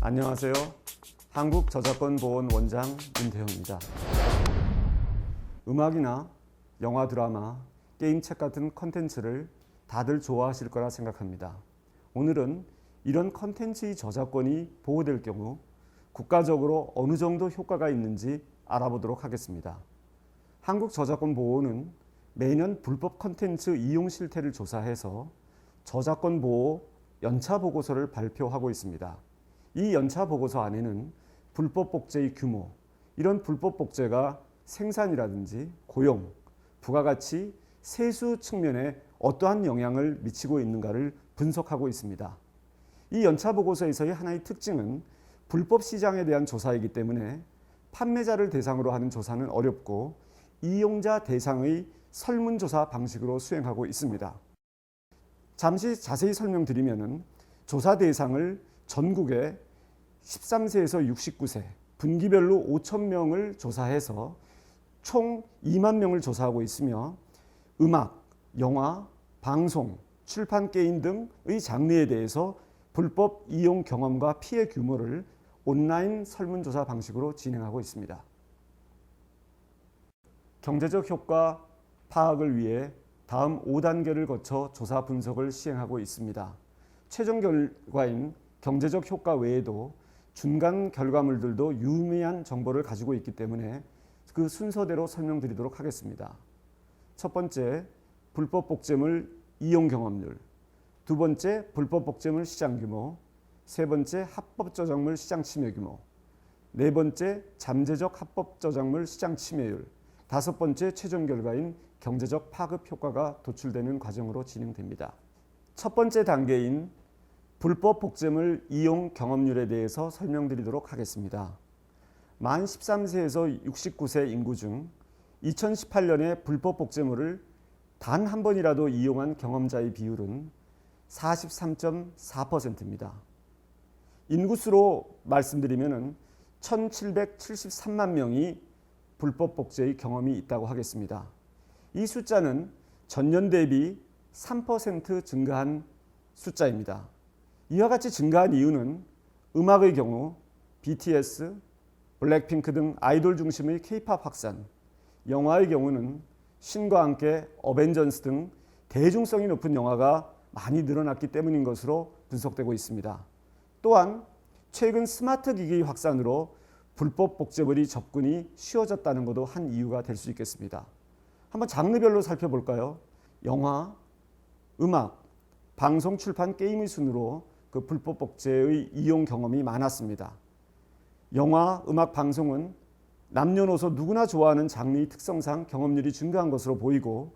안녕하세요. 한국저작권보건 원장 윤태형입니다. 음악이나 영화, 드라마, 게임, 책 같은 컨텐츠를 다들 좋아하실 거라 생각합니다. 오늘은 이런 컨텐츠의 저작권이 보호될 경우 국가적으로 어느 정도 효과가 있는지 알아보도록 하겠습니다. 한국저작권보호는 매년 불법 컨텐츠 이용 실태를 조사해서 저작권 보호 연차 보고서를 발표하고 있습니다. 이 연차 보고서 안에는 불법 복제의 규모, 이런 불법 복제가 생산이라든지 고용, 부가가치, 세수 측면에 어떠한 영향을 미치고 있는가를 분석하고 있습니다. 이 연차 보고서에서의 하나의 특징은 불법 시장에 대한 조사이기 때문에 판매자를 대상으로 하는 조사는 어렵고 이용자 대상의 설문조사 방식으로 수행하고 있습니다. 잠시 자세히 설명드리면 조사 대상을 전국에 13세에서 69세 분기별로 5,000명을 조사해서 총 2만 명을 조사하고 있으며 음악, 영화, 방송, 출판, 게임 등의 장르에 대해서 불법 이용 경험과 피해 규모를 온라인 설문조사 방식으로 진행하고 있습니다. 경제적 효과 파악을 위해 다음 5단계를 거쳐 조사 분석을 시행하고 있습니다. 최종 결과인 경제적 효과 외에도 중간 결과물들도 유의미한 정보를 가지고 있기 때문에 그 순서대로 설명드리도록 하겠습니다. 첫 번째, 불법 복제물 이용 경험률. 두 번째, 불법 복제물 시장 규모. 세 번째, 합법 저작물 시장 침해 규모. 네 번째, 잠재적 합법 저작물 시장 침해율. 다섯 번째, 최종 결과인 경제적 파급 효과가 도출되는 과정으로 진행됩니다. 첫 번째 단계인 불법 복제물 이용 경험률에 대해서 설명드리도록 하겠습니다. 만 13세에서 69세 인구 중 2018년에 불법 복제물을 단 한 번이라도 이용한 경험자의 비율은 43.4%입니다. 인구수로 말씀드리면 1,773만 명이 불법 복제의 경험이 있다고 하겠습니다. 이 숫자는 전년 대비 3% 증가한 숫자입니다. 이와 같이 증가한 이유는 음악의 경우 BTS, 블랙핑크 등 아이돌 중심의 K-팝 확산, 영화의 경우는 신과 함께 어벤져스 등 대중성이 높은 영화가 많이 늘어났기 때문인 것으로 분석되고 있습니다. 또한 최근 스마트 기기 확산으로 불법 복제물이 접근이 쉬워졌다는 것도 한 이유가 될 수 있겠습니다. 한번 장르별로 살펴볼까요? 영화, 음악, 방송, 출판, 게임의 순으로 그 불법 복제의 이용 경험이 많았습니다. 영화, 음악, 방송은 남녀노소 누구나 좋아하는 장르의 특성상 경험률이 증가한 것으로 보이고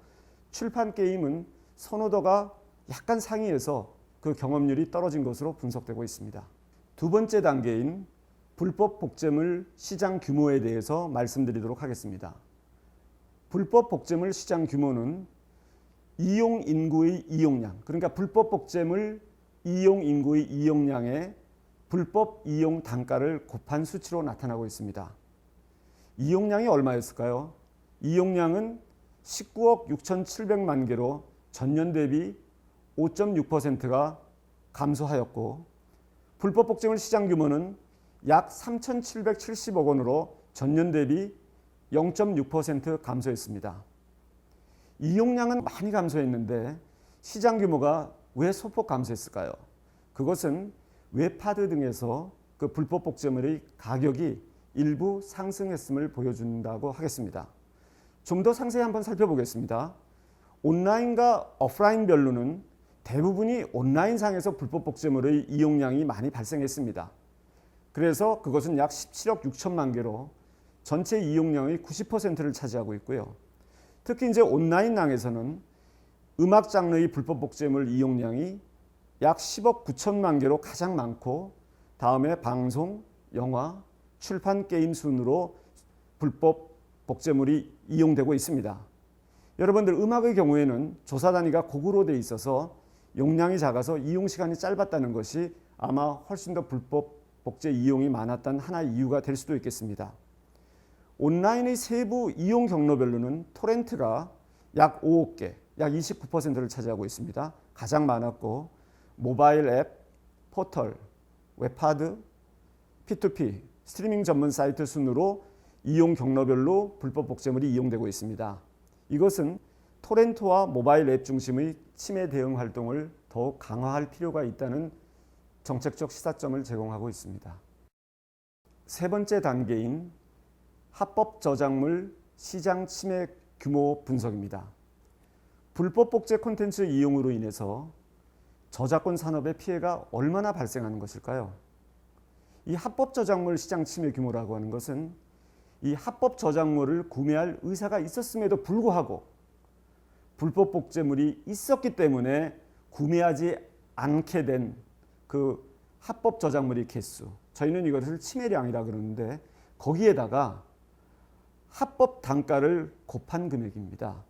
출판, 게임은 선호도가 약간 상위에서 그 경험률이 떨어진 것으로 분석되고 있습니다. 두 번째 단계인 불법 복제물 시장 규모에 대해서 말씀드리도록 하겠습니다. 불법 복제물 시장 규모는 이용 인구의 이용량, 그러니까 불법 복제물 이용 인구의 이용량에 불법 이용 단가를 곱한 수치로 나타나고 있습니다. 이용량이 얼마였을까요? 이용량은 19억 6,700만 개로 전년 대비 5.6%가 감소하였고 불법 복제물 시장 규모는 약 3,770억 원으로 전년 대비 0.6% 감소했습니다. 이용량은 많이 감소했는데 시장 규모가 왜 소폭 감소했을까요? 그것은 웹하드 등에서 그 불법 복제물의 가격이 일부 상승했음을 보여준다고 하겠습니다. 좀 더 상세히 한번 살펴보겠습니다. 온라인과 오프라인별로는 대부분이 온라인상에서 불법 복제물의 이용량이 많이 발생했습니다. 그래서 그것은 약 17억 6천만 개로 전체 이용량의 90%를 차지하고 있고요. 특히 이제 온라인상에서는 음악 장르의 불법 복제물 이용량이 약 10억 9천만 개로 가장 많고 다음에 방송, 영화, 출판, 게임 순으로 불법 복제물이 이용되고 있습니다. 여러분들 음악의 경우에는 조사 단위가 고구로 돼 있어서 용량이 작아서 이용 시간이 짧았다는 것이 아마 훨씬 더 불법 복제 이용이 많았던 하나의 이유가 될 수도 있겠습니다. 온라인의 세부 이용 경로별로는 토렌트가 약 5억 개, 약 29%를 차지하고 있습니다. 가장 많았고 모바일 앱, 포털, 웹하드, P2P 스트리밍 전문 사이트 순으로 이용 경로별로 불법 복제물이 이용되고 있습니다. 이것은 토렌토와 모바일 앱 중심의 침해 대응 활동을 더욱 강화할 필요가 있다는 정책적 시사점을 제공하고 있습니다. 세 번째 단계인 합법 저작물 시장 침해 규모 분석입니다. 불법 복제 콘텐츠 이용으로 인해서 저작권 산업의 피해가 얼마나 발생하는 것일까요? 이 합법 저작물 시장 침해 규모라고 하는 것은 이 합법 저작물을 구매할 의사가 있었음에도 불구하고 불법 복제물이 있었기 때문에 구매하지 않게 된 그 합법 저작물의 개수, 저희는 이것을 침해량이라 그러는데 거기에다가 합법 단가를 곱한 금액입니다.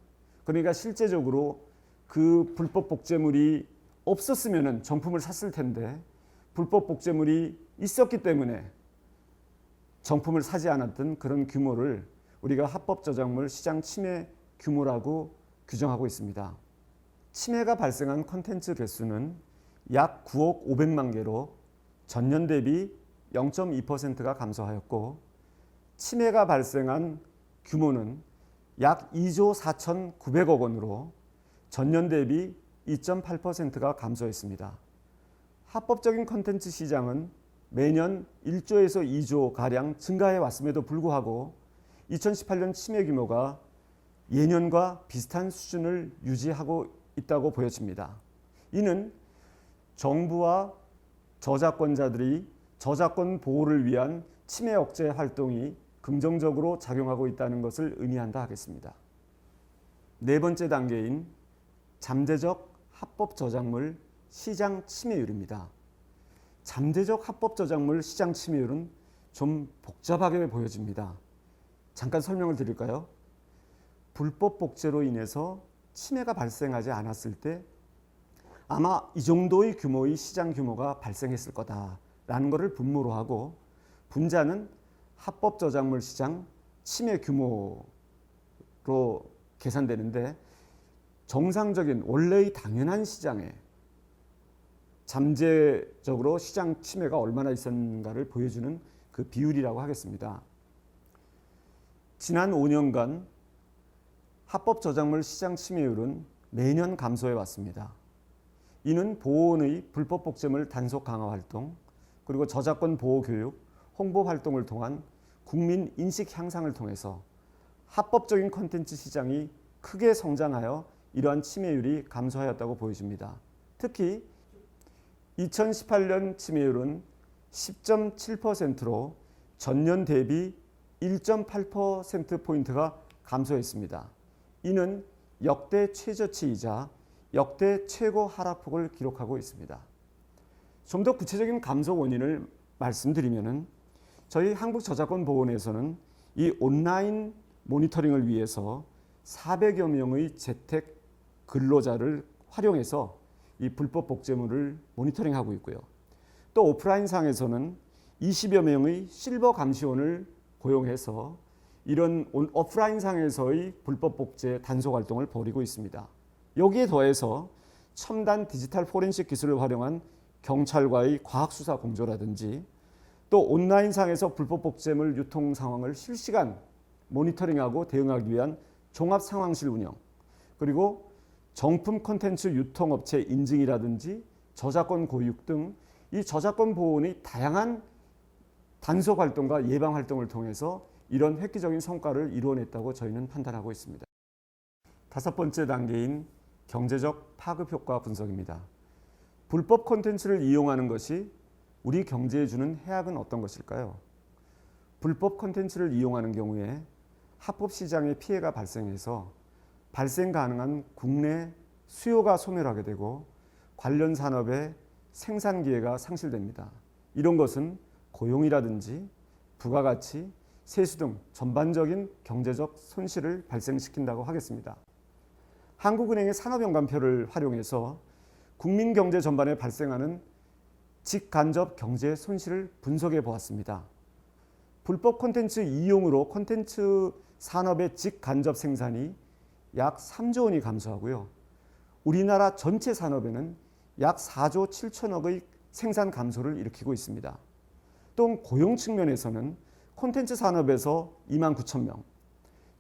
그러니까 실제적으로 그 불법 복제물이 없었으면 정품을 샀을 텐데 불법 복제물이 있었기 때문에 정품을 사지 않았던 그런 규모를 우리가 합법 저작물 시장 침해 규모라고 규정하고 있습니다. 침해가 발생한 콘텐츠 개수는 약 9억 500만 개로 전년 대비 0.2%가 감소하였고 침해가 발생한 규모는 약 2조 4,900억 원으로 전년 대비 2.8%가 감소했습니다. 합법적인 콘텐츠 시장은 매년 1조에서 2조 가량 증가해 왔음에도 불구하고 2018년 침해 규모가 예년과 비슷한 수준을 유지하고 있다고 보여집니다. 이는 정부와 저작권자들이 저작권 보호를 위한 침해 억제 활동이 긍정적으로 작용하고 있다는 것을 의미한다 하겠습니다. 네 번째 단계인 잠재적 합법 저작물 시장 침해율입니다. 잠재적 합법 저작물 시장 침해율은 좀 복잡하게 보여집니다. 잠깐 설명을 드릴까요? 불법 복제로 인해서 침해가 발생하지 않았을 때 아마 이 정도의 규모의 시장 규모가 발생했을 거다라는 것을 분모로 하고 분자는 합법 저작물 시장 침해 규모로 계산되는데 정상적인 원래의 당연한 시장에 잠재적으로 시장 침해가 얼마나 있었는가를 보여주는 그 비율이라고 하겠습니다. 지난 5년간 합법 저작물 시장 침해율은 매년 감소해 왔습니다. 이는 보호원의 불법 복제물 단속 강화 활동, 그리고 저작권 보호 교육, 홍보 활동을 통한 국민 인식 향상을 통해서 합법적인 콘텐츠 시장이 크게 성장하여 이러한 침해율이 감소하였다고 보여집니다. 특히 2018년 침해율은 10.7%로 전년 대비 1.8%포인트가 감소했습니다. 이는 역대 최저치이자 역대 최고 하락폭을 기록하고 있습니다. 좀 더 구체적인 감소 원인을 말씀드리면은 저희 한국저작권보호원에서는 이 온라인 모니터링을 위해서 400여 명의 재택 근로자를 활용해서 이 불법 복제물을 모니터링하고 있고요. 또 오프라인 상에서는 20여 명의 실버 감시원을 고용해서 이런 오프라인 상에서의 불법 복제 단속 활동을 벌이고 있습니다. 여기에 더해서 첨단 디지털 포렌식 기술을 활용한 경찰과의 과학수사 공조라든지 또 온라인 상에서 불법 복제물 유통 상황을 실시간 모니터링하고 대응하기 위한 종합 상황실 운영, 그리고 정품 콘텐츠 유통업체 인증이라든지 저작권 고육 등 이 저작권 보호원의 다양한 단속 활동과 예방 활동을 통해서 이런 획기적인 성과를 이루어냈다고 저희는 판단하고 있습니다. 다섯 번째 단계인 경제적 파급 효과 분석입니다. 불법 콘텐츠를 이용하는 것이 우리 경제에 주는 해악은 어떤 것일까요? 불법 콘텐츠를 이용하는 경우에 합법 시장에 피해가 발생해서 발생 가능한 국내 수요가 소멸하게 되고 관련 산업의 생산 기회가 상실됩니다. 이런 것은 고용이라든지 부가가치, 세수 등 전반적인 경제적 손실을 발생시킨다고 하겠습니다. 한국은행의 산업연관표를 활용해서 국민 경제 전반에 발생하는 직간접 경제 손실을 분석해 보았습니다. 불법 콘텐츠 이용으로 콘텐츠 산업의 직간접 생산이 약 3조 원이 감소하고요. 우리나라 전체 산업에는 약 4조 7천억의 생산 감소를 일으키고 있습니다. 또 고용 측면에서는 콘텐츠 산업에서 29,000명,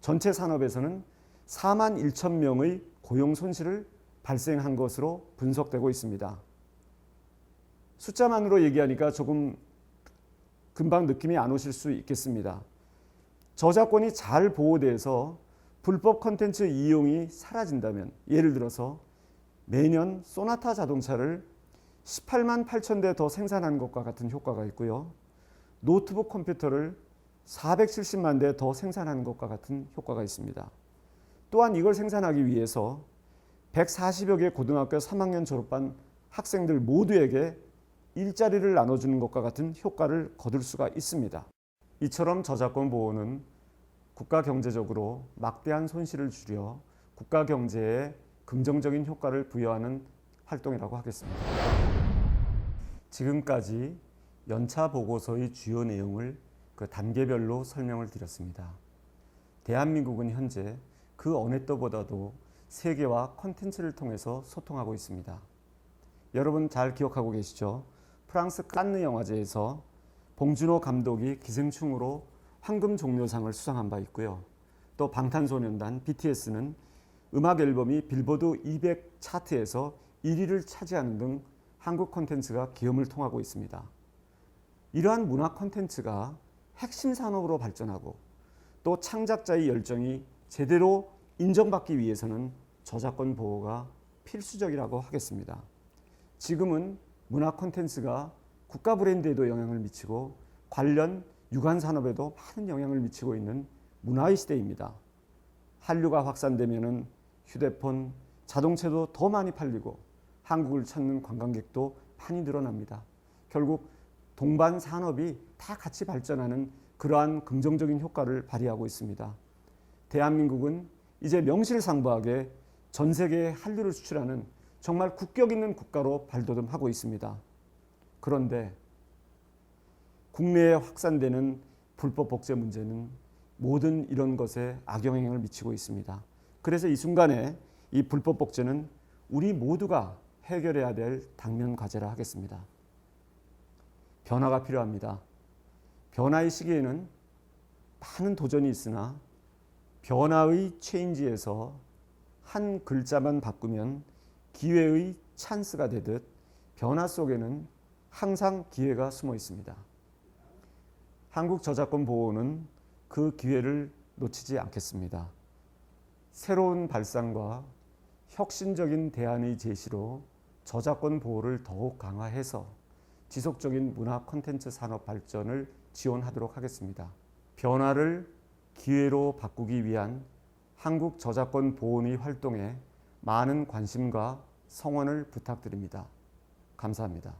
전체 산업에서는 41,000명의 고용 손실을 발생한 것으로 분석되고 있습니다. 숫자만으로 얘기하니까 조금 금방 느낌이 안 오실 수 있겠습니다. 저작권이 잘 보호돼서 불법 콘텐츠 이용이 사라진다면, 예를 들어서 매년 소나타 자동차를 18만 8천 대 더 생산하는 것과 같은 효과가 있고요. 노트북 컴퓨터를 470만 대 더 생산하는 것과 같은 효과가 있습니다. 또한 이걸 생산하기 위해서 140여 개 고등학교 3학년 졸업한 학생들 모두에게 일자리를 나눠주는 것과 같은 효과를 거둘 수가 있습니다. 이처럼 저작권 보호는 국가 경제적으로 막대한 손실을 줄여 국가 경제에 긍정적인 효과를 부여하는 활동이라고 하겠습니다. 지금까지 연차 보고서의 주요 내용을 그 단계별로 설명을 드렸습니다. 대한민국은 현재 그 어느 때보다도 세계와 콘텐츠를 통해서 소통하고 있습니다. 여러분 잘 기억하고 계시죠? 프랑스 칸느 영화제에서 봉준호 감독이 기생충으로 황금 종려상을 수상한 바 있고요. 또 방탄소년단 BTS는 음악 앨범이 빌보드 200 차트에서 1위를 차지하는 등 한국 콘텐츠가 기염을 통하고 있습니다. 이러한 문화 콘텐츠가 핵심 산업으로 발전하고 또 창작자의 열정이 제대로 인정받기 위해서는 저작권 보호가 필수적이라고 하겠습니다. 지금은 문화 콘텐츠가 국가 브랜드에도 영향을 미치고 관련 유관 산업에도 많은 영향을 미치고 있는 문화의 시대입니다. 한류가 확산되면은 휴대폰, 자동차도 더 많이 팔리고 한국을 찾는 관광객도 많이 늘어납니다. 결국 동반 산업이 다 같이 발전하는 그러한 긍정적인 효과를 발휘하고 있습니다. 대한민국은 이제 명실상부하게 전 세계에 한류를 수출하는 정말 국격 있는 국가로 발돋움하고 있습니다. 그런데 국내에 확산되는 불법 복제 문제는 모든 이런 것에 악영향을 미치고 있습니다. 그래서 이 순간에 이 불법 복제는 우리 모두가 해결해야 될 당면 과제라 하겠습니다. 변화가 필요합니다. 변화의 시기에는 많은 도전이 있으나 변화의 체인지에서 한 글자만 바꾸면 기회의 찬스가 되듯 변화 속에는 항상 기회가 숨어 있습니다. 한국 저작권 보호는 그 기회를 놓치지 않겠습니다. 새로운 발상과 혁신적인 대안의 제시로 저작권 보호를 더욱 강화해서 지속적인 문화 콘텐츠 산업 발전을 지원하도록 하겠습니다. 변화를 기회로 바꾸기 위한 한국 저작권 보호의 활동에 많은 관심과 성원을 부탁드립니다. 감사합니다.